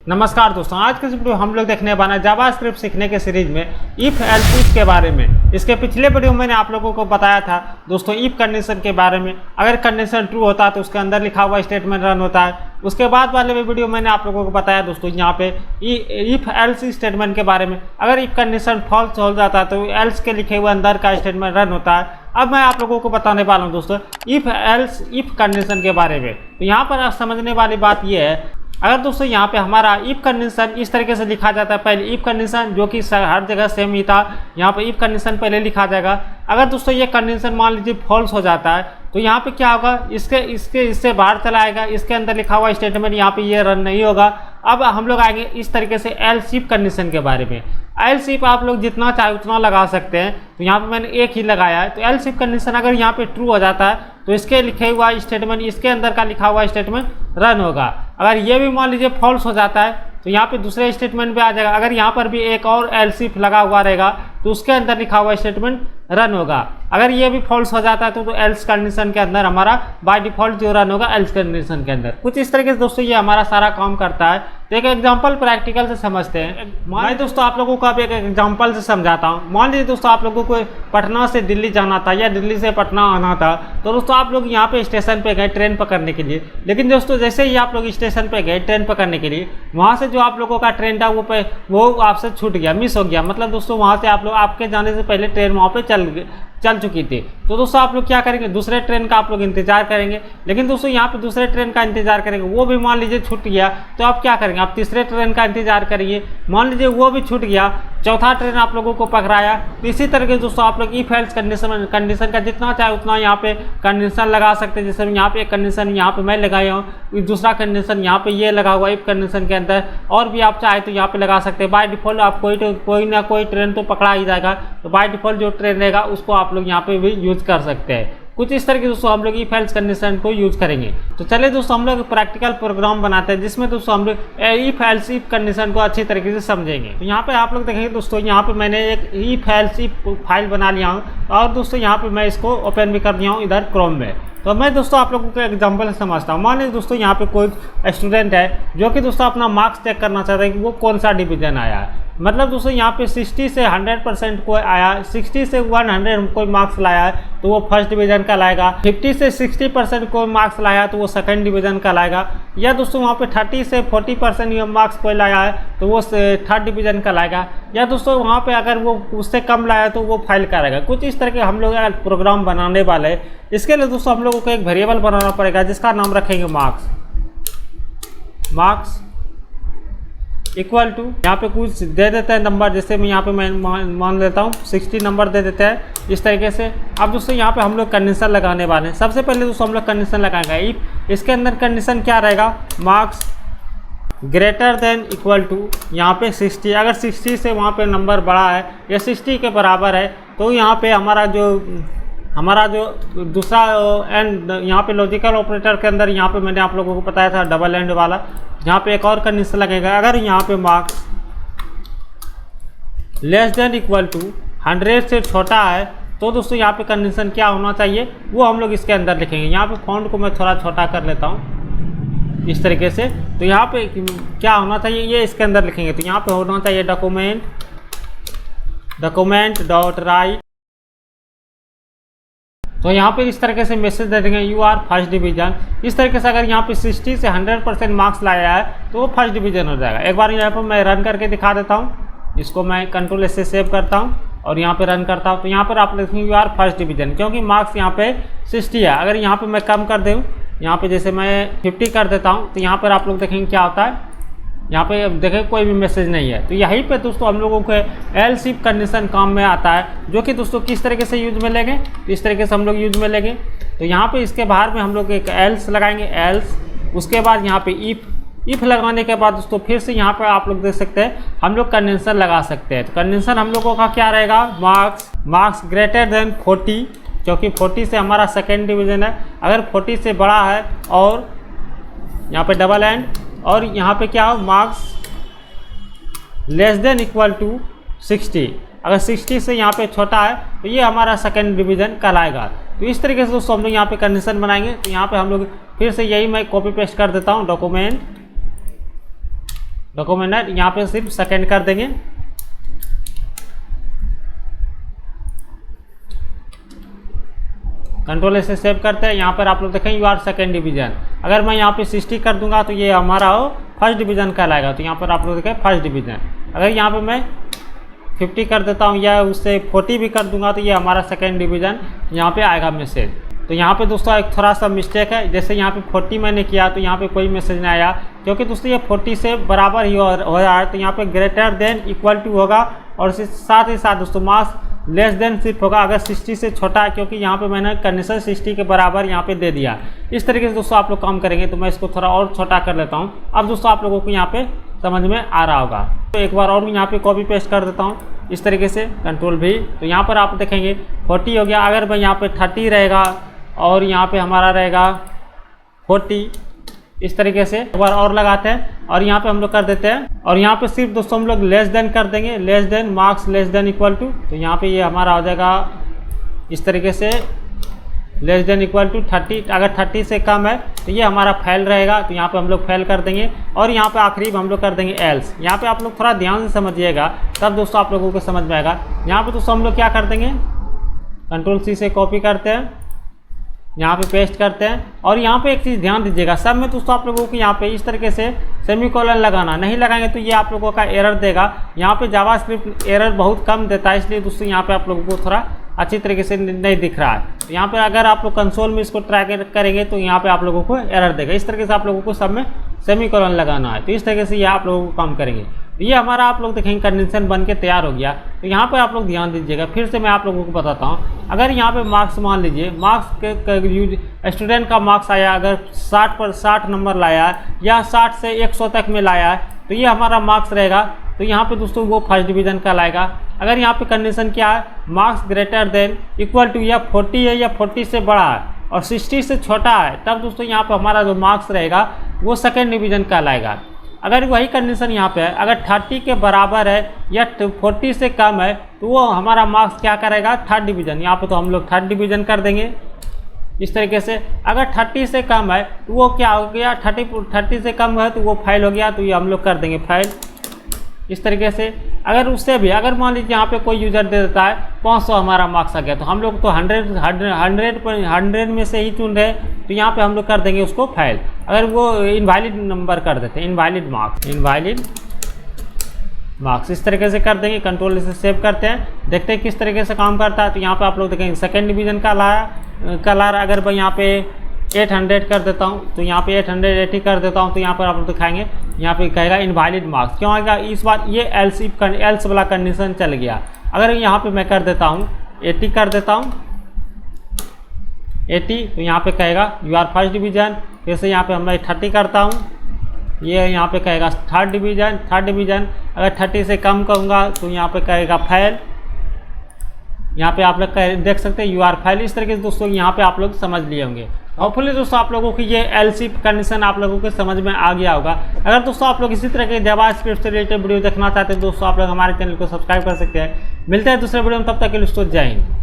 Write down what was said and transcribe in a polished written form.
नमस्कार दोस्तों, आज के वीडियो हम लोग देखने वाले हैं जावास्क्रिप्ट सीखने के सीरीज में इफ एल्स इफ के बारे में। इसके पिछले वीडियो में मैंने आप लोगों को बताया था दोस्तों इफ कंडीशन के बारे में। अगर कंडीशन ट्रू होता है तो उसके अंदर लिखा हुआ स्टेटमेंट रन होता है। उसके बाद वाले वीडियो मैंने आप लोगों को बताया दोस्तों यहाँ पे इफ एल्स स्टेटमेंट के बारे में। अगर इफ कंडीशन फॉल्स हो जाता है तो एल्स के लिखे हुए अंदर का स्टेटमेंट रन होता है। अब मैं आप लोगों को बताने वाला हूँ दोस्तों इफ एल्स इफ कंडीशन के बारे में। तो यहाँ पर समझने वाली बात यह है, अगर दोस्तों यहाँ पे हमारा इफ कंडीशन इस तरीके से लिखा जाता है। पहले इफ कंडीशन जो कि हर जगह सेम ही था, यहाँ पे इफ कंडीशन पहले लिखा जाएगा। अगर दोस्तों ये कंडीशन मान लीजिए फॉल्स हो जाता है तो यहाँ पे क्या होगा, इससे बाहर चला आएगा। इसके अंदर लिखा हुआ स्टेटमेंट यहाँ पे ये रन नहीं होगा। अब हम लोग आएंगे इस तरीके से एल्स इफ कंडीशन के बारे में। एल्स इफ आप लोग जितना चाहे उतना लगा सकते हैं, तो यहाँ पे मैंने एक ही लगाया है। तो एल्स इफ कंडीशन अगर यहाँ पे ट्रू हो जाता है तो इसके लिखे हुआ स्टेटमेंट, इसके अंदर का लिखा हुआ स्टेटमेंट रन होगा। अगर ये भी मान लीजिए फॉल्स हो जाता है तो यहाँ पे दूसरे स्टेटमेंट पे आ जाएगा। अगर यहाँ पर भी एक और एल्स इफ लगा हुआ रहेगा तो उसके अंदर लिखा हुआ स्टेटमेंट रन होगा। अगर ये भी फॉल्स हो जाता है तो एल्स कंडीशन के अंदर हमारा बाय डिफॉल्ट जो रन होगा एल्स कंडीशन के अंदर। कुछ इस तरीके से दोस्तों ये हमारा सारा काम करता है। तो एक एग्जांपल प्रैक्टिकल से समझते हैं। मैं दोस्तों आप लोगों को अब एक एग्जांपल से समझाता हूँ। मान लीजिए दोस्तों आप लोगों को पटना से दिल्ली जाना था या दिल्ली से पटना आना था। तो दोस्तों आप लोग यहाँ पे स्टेशन पे गए ट्रेन पकड़ने के लिए। लेकिन दोस्तों जैसे ही आप लोग स्टेशन पे गए ट्रेन पकड़ने के लिए, वहाँ से जो आप लोगों का ट्रेन था वो आपसे छूट गया, मिस हो गया। मतलब दोस्तों वहाँ से आप लोग आपके जाने से पहले ट्रेन वहाँ पे चल चुकी थी। तो दोस्तों आप लोग क्या करेंगे, दूसरे ट्रेन का आप लोग इंतजार करेंगे। लेकिन दोस्तों यहाँ पे दूसरे ट्रेन का इंतजार करेंगे, वो भी मान लीजिए छूट गया तो आप क्या करेंगे, आप तीसरे ट्रेन का इंतजार करेंगे। मान लीजिए वो भी छूट गया, चौथा ट्रेन आप लोगों को पकड़ाया। तो इसी तरीके से दोस्तों आप लोग इफ एल्स कंडीशन का जितना चाहे उतना यहाँ पे कंडीशन लगा सकते हैं। जैसे यहाँ पे एक कंडीशन यहाँ पे मैं लगाया हूँ, दूसरा कंडीशन यहाँ पे ये लगा हुआ इफ कंडीशन के अंदर, और भी आप चाहे तो यहाँ पे लगा सकते हैं। बाय डिफॉल्ट आप कोई ना कोई ट्रेन तो पकड़ा ही जाएगा। तो बाय डिफॉल्ट जो ट्रेन रहेगा उसको आप लोग यहाँ पे भी यूज कर सकते हैं। कुछ इस तरह के दोस्तों हम लोग इफ एल्स कंडीशन को यूज करेंगे। तो चलिए दोस्तों हम लोग प्रैक्टिकल प्रोग्राम बनाते हैं जिसमें दोस्तों हम लोग इफ एल्स इफ कंडीशन को अच्छी तरीके से समझेंगे। तो यहाँ पे आप लोग देखेंगे दोस्तों, यहाँ पे मैंने एक इफ एल्स इफ फाइल बना लिया हूँ और दोस्तों यहाँ पे मैं इसको ओपन भी कर दिया हूँ इधर क्रोम में। तो मैं दोस्तों आप लोगों को एग्जांपल से समझता हूँ। मान लीजिए दोस्तों यहाँ पे कोई स्टूडेंट है जो कि दोस्तों अपना मार्क्स चेक करना चाहता है कि वो कौन सा डिवीजन आया है। मतलब दोस्तों यहाँ पे 60 से 100% कोई आया, 60 से 100 कोई मार्क्स लाया है तो वो फर्स्ट डिवीजन का लाएगा। 50 से 60% कोई मार्क्स लाया है तो वो सेकंड डिवीजन का लाएगा। या दोस्तों वहाँ पे 30 से 40% मार्क्स कोई लाया है तो वो थर्ड डिवीजन का लाएगा। या दोस्तों वहाँ पे अगर वो उससे कम लाया है तो वो फाइल करेगा। कुछ इस तरह के हम लोग अगर प्रोग्राम बनाने वाले हैं, इसके लिए दोस्तों हम लोगों को एक वेरिएबल बनाना पड़ेगा जिसका नाम रखेंगे मार्क्स इक्वल टू, यहाँ पे कुछ दे देते हैं नंबर। जैसे मैं यहाँ पे मैं मान लेता हूँ 60 नंबर दे देते हैं इस तरीके से। अब दोस्तों यहाँ पे हम लोग कंडीशन लगाने वाले हैं। सबसे पहले दोस्तों हम लोग कंडीशन लगाएंगे इफ, इसके अंदर कंडीशन क्या रहेगा, marks greater than equal to यहाँ पे 60। अगर 60 से वहाँ पे नंबर बड़ा है या 60 के बराबर है तो यहाँ पे हमारा जो दूसरा एंड, यहाँ पे लॉजिकल ऑपरेटर के अंदर यहाँ पे मैंने आप लोगों को बताया था डबल एंड वाला, यहाँ पे एक और कंडीशन लगेगा। अगर यहाँ पे marks less than equal to 100 से छोटा है तो दोस्तों यहाँ पे कंडीशन क्या होना चाहिए वो हम लोग इसके अंदर लिखेंगे। यहाँ पे फॉन्ट को मैं थोड़ा छोटा कर लेता हूँ इस तरीके से। तो यहाँ पे क्या होना चाहिए ये इसके अंदर लिखेंगे। तो यहाँ पे होना चाहिए डॉक्यूमेंट डॉट राइट। तो यहाँ पे इस तरीके से मैसेज दे देंगे यू आर फर्स्ट डिवीजन। इस तरीके से अगर यहाँ पे 60 से 100% मार्क्स लाया है तो वो फर्स्ट डिवीजन हो जाएगा। एक बार यहाँ पर मैं रन करके दिखा देता हूँ। इसको मैं कंट्रोल से सेव करता हूँ और यहाँ पे रन करता हूँ। तो यहाँ पर आप लिखेंगे यू आर फर्स्ट डिवीजन, क्योंकि मार्क्स यहाँ पे 60 है। अगर यहाँ पे मैं कम कर दूँ, यहाँ पे जैसे मैं 50 कर देता हूँ, तो यहाँ पर आप लोग देखेंगे क्या होता है, यहाँ पे देखें कोई भी मैसेज नहीं है। तो यहीं पे दोस्तों हम लोगों को एल्स इफ कंडीशन काम में आता है, जो कि दोस्तों किस तरीके से यूज में लेंगे, तो इस तरीके से हम लोग यूज में लेंगे। तो यहाँ पे इसके बाहर में हम लोग एक एल्स लगाएंगे, एल्स। उसके बाद यहाँ पे इफ लगाने के बाद दोस्तों फिर से यहाँ पे आप लोग देख सकते हैं हम लोग कंडीशन लगा सकते हैं। तो कंडीशन हम लोगों का क्या रहेगा, मार्क्स ग्रेटर देन 40, क्योंकि 40 से हमारा सेकेंड डिवीजन है। अगर 40 से बड़ा है और यहाँ पे डबल एंड, और यहाँ पे क्या हो, marks less than equal to 60। अगर 60 से यहाँ पे छोटा है तो ये हमारा सेकंड डिवीजन कहलाएगा। तो इस तरीके से दोस्तों हम लोग यहाँ पे कंडीशन बनाएंगे। तो यहाँ पे हम लोग फिर से यही मैं कॉपी पेस्ट कर देता हूँ, डॉक्यूमेंट यहाँ पे सिर्फ सेकेंड कर देंगे। कंट्रोल से सेव करते हैं। यहाँ पर आप लोग देखें UR सेकेंड डिवीजन। अगर मैं यहाँ पे 60 कर दूंगा तो ये हमारा फर्स्ट डिवीजन कहलाएगा। तो यहाँ पर आप लोग देखें फर्स्ट डिवीजन। अगर यहाँ पे मैं 50 कर देता हूँ या उससे 40 भी कर दूंगा तो ये हमारा सेकेंड डिवीजन यहाँ पे आएगा मैसेज। तो यहाँ पे दोस्तों एक थोड़ा सा मिस्टेक है, जैसे यहाँ पे 40 मैंने किया तो यहाँ पे कोई मैसेज नहीं आया, क्योंकि दोस्तों ये 40 से बराबर ही हो रहा है। तो यहाँ पे ग्रेटर देन इक्वल टू होगा और साथ ही साथ दोस्तों मार्क्स लेस देन सिर्फ होगा अगर 60 से छोटा है, क्योंकि यहाँ पे मैंने कंडीशन 60 के बराबर यहाँ पे दे दिया। इस तरीके से दोस्तों आप लोग काम करेंगे। तो मैं इसको थोड़ा और छोटा कर लेता हूँ। अब दोस्तों आप लोगों को यहाँ पे समझ में आ रहा होगा। तो एक बार और यहाँ पे कॉपी पेस्ट कर देता हूँ इस तरीके से, कंट्रोल भी। तो यहाँ पर आप देखेंगे 40 हो गया। अगर मैं यहाँ पे 30 रहेगा और यहाँ पे हमारा रहेगा 40, इस तरीके से एक बार और लगाते हैं और यहाँ पे हम लोग कर देते हैं। और यहाँ पे सिर्फ दोस्तों हम लोग लेस देन कर देंगे, less than marks less than equal to. तो यहाँ पे ये हमारा हो जाएगा इस तरीके से लेस देन इक्वल टू 30। अगर 30 से कम है तो ये हमारा फेल रहेगा। तो यहाँ पे हम लोग फेल कर देंगे और यहाँ पे आखिरी में हम लोग कर देंगे एल्स। यहाँ पे आप लोग थोड़ा ध्यान से समझिएगा, तब दोस्तों आप लोगों को समझ में आएगा। यहाँ पे दोस्तों हम लोग क्या कर देंगे, कंट्रोल C से कॉपी करते हैं, यहाँ पे पेस्ट करते हैं। और यहाँ पे एक चीज़ ध्यान दीजिएगा, सब में दोस्तों आप लोगों को यहाँ पे इस तरीके से सेमीकोलन लगाना, नहीं लगाएंगे तो ये आप लोगों का एरर देगा। यहाँ पे जावास्क्रिप्ट एरर बहुत कम देता है, इसलिए दोस्तों यहाँ पे आप लोगों को थोड़ा अच्छी तरीके से नहीं दिख रहा है। तो यहाँ पे अगर आप लोग कंसोल में इसको ट्राई करेंगे तो यहाँ पे आप लोगों को एरर देगा। इस तरीके से आप लोगों को सब में सेमीकोलन लगाना है। तो इस तरीके से ये आप लोगों को काम करेंगे। तो ये हमारा आप लोग देखेंगे कंडीशन बन के तैयार हो गया। तो यहाँ पे आप लोग ध्यान दीजिएगा, फिर से मैं आप लोगों को बताता हूँ। अगर यहाँ पे मार्क्स मान लीजिए, मार्क्स के यूज स्टूडेंट का मार्क्स आया, अगर 60 नंबर लाया या 60 से 100 तक में लाया है, तो ये हमारा मार्क्स रहेगा। तो यहाँ पे दोस्तों वो फर्स्ट डिवीजन का लाएगा। अगर यहाँ पे कंडीशन क्या है, marks greater than equal to या 40 है या 40 से बड़ा है और 60 से छोटा है, तब दोस्तों यहाँ पे हमारा जो मार्क्स रहेगा वो सेकेंड डिवीजन का लाएगा। अगर वही कंडीशन यहाँ पे है, अगर 30 के बराबर है या 40 से कम है, तो वो हमारा मार्क्स क्या करेगा, थर्ड डिवीजन। यहाँ पे तो हम लोग थर्ड डिवीजन कर देंगे इस तरीके से। अगर 30 से कम है तो वो क्या हो गया, 30 से कम है तो वो फेल हो गया, तो ये हम लोग कर देंगे फेल इस तरीके से। अगर उससे भी, अगर मान लीजिए यहाँ पे कोई यूजर दे देता है 500 हमारा मार्क्स आ गया, तो हम लोग तो 100 में से ही चुन रहे, तो यहाँ पे हम लोग कर देंगे उसको फेल। अगर वो इनवैलिड नंबर कर देते हैं, इनवैलिड मार्क्स इस तरीके से कर देंगे। कंट्रोल से सेव करते हैं, देखते हैं किस तरीके से काम करता है। तो यहाँ पे आप लोग देखेंगे सेकेंड डिवीजन का लाया। अगर मैं यहाँ पे 800 कर देता हूँ तो यहाँ पे 880 कर देता हूँ, तो यहाँ पर आप लोग दिखाएंगे, यहाँ पे कहेगा इनवैलिड मार्क्स। क्यों आएगा, इस बार ये एल्स वाला कंडीशन चल गया। अगर यहाँ पे मैं कर देता हूँ 80 कर देता हूँ 80, तो यहाँ पे कहेगा यू आर फर्स्ट डिवीजन। फिर से यहाँ पे मैं 30 करता हूँ, ये यहाँ पे कहेगा थर्ड डिवीजन। अगर 30 से कम कहूँगा तो यहाँ पे कहेगा फेल। यहाँ पे आप लोग देख सकते हैं यू आर फेल। इस तरीके से दोस्तों यहाँ पे आप लोग समझ लिए होंगे। होपफुली दोस्तों आप लोगों को ये एलसी कंडीशन आप लोगों को समझ में आ गया होगा। अगर दोस्तों आप लोग इसी तरह के जावास्क्रिप्ट से रिलेटेड वीडियो देखना चाहते हैं दोस्तों, आप लोग हमारे चैनल को सब्सक्राइब कर सकते हैं। मिलते हैं दूसरे वीडियो में, तब तक के लिए दोस्तों जय हिंद।